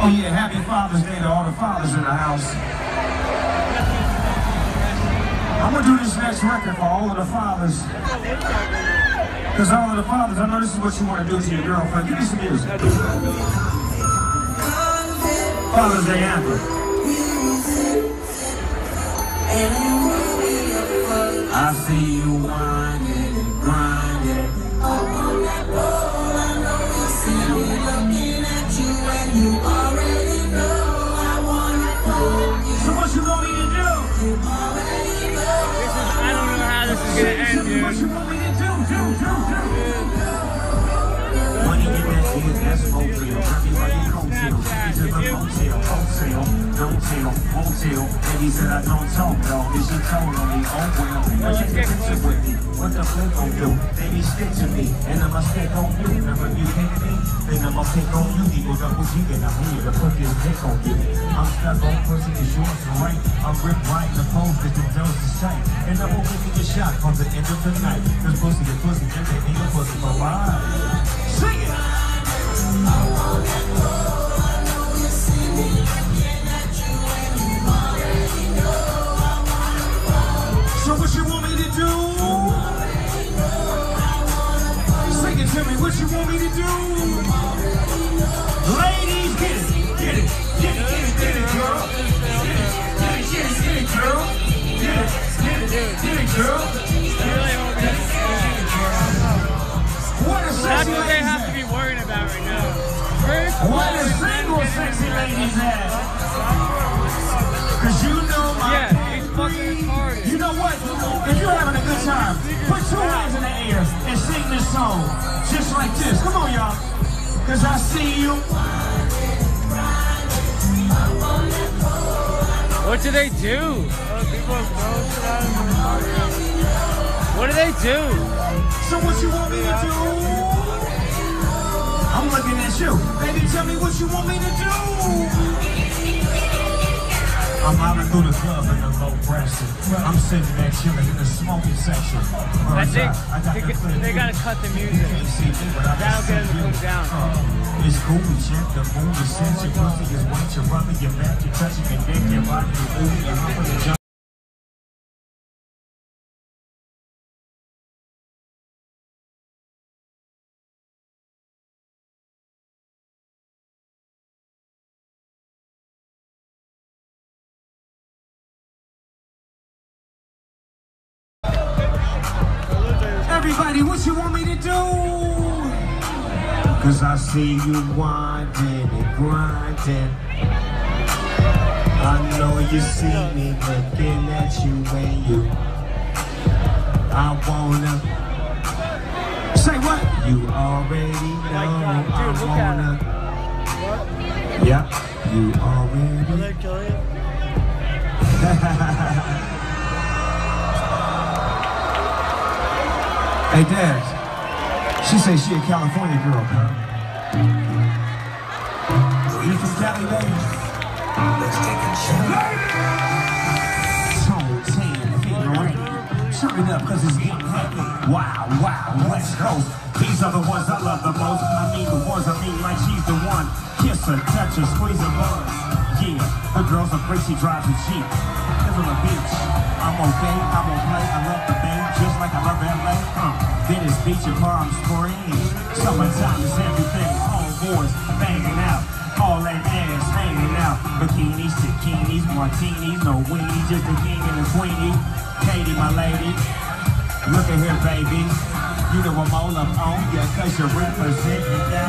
Oh yeah, happy Father's Day to all the fathers in the house. I'm gonna do this next record for all of the fathers. Because all of the fathers, I know this is what you want to do to your girlfriend. Give me some music. Father's Day anthem. I see you whining and grinding. Up on that pole, I know you see me looking at you, and you already know I wanna hold you. So what you want me to do? You already know. I don't know how this is gonna end, dude. What you want me to do? When you get that shit, that's motel. Everybody coattail. Into the motel. Wholesale. Don't tell. Won't tell. Baby said I don't talk, dog. This she told on me. Oh well. But take a picture with me. What the flip gon' do? Baby, stick to me. And I'ma stick on you. Remember you hit me? Then I'ma pick on you. Equal double G. And I'm here to put this dick on you. I'm stuck on pussy. The shorts are right. I'm ripped right in the pose. That the nose is tight. And I won't give you a shot from the end of the night. Cause pussy is pussy. And they ain't a pussy for life. Sing it! So what you want me to do? Sing it to me, what you want me to do? Ladies, get it, get it, get it, get it, get it, girl. Get it, get it, get it, get it, girl. Get it, get it, get it, girl. What a sexy That's what they have to be worried about right now. First, what a single sexy ladies have. Cause you know my it's fucking retarded. You know what? If you're having a good time, put two hands in the air and sing this song. Just like this. Come on, y'all. Cause I see you. What do they do? What do they do? So what you want me to do? I'm looking at you. Baby, tell me what you want me to do. I'm mobbing through the club in the low pressure. I'm sitting there chilling in the smoking section. I think they gotta cut the music. That'll get it to come down. It's cool, we check the moon, the sense, your pussy is wet, you're rubbing your back, you're touching your neck, your body, you're moving, you're humping, you're jumping. Everybody, what you want me to do? Cause I see you winding and grinding. I know you see me looking at you when you. I wanna. Say what? You already know I wanna. Yep, you already. Hey, Dad, she says she a California girl, huh? You from Cali, baby? Let's take a shot. Tone 10, figure 8. Turn it up, cause it's getting heavy. Wow, wow, West Coast. These are the ones I love the most. I mean the ones I mean like she's the one. Kiss her, touch her, squeeze her buns. Yeah, the girl's a freak, she drives a Jeep. Live on the beach. I'm okay, I won't play, I love the bay, just like I love LA. Venice Beach and Palm Springs. Summertime is everything. Homeboys banging out, all that ass hanging out. Bikinis, bikinis, martinis, no weenies, just the king and the queenie. Katie, my lady, look at here, baby. You know I'm all up on ya, cause you're representing that.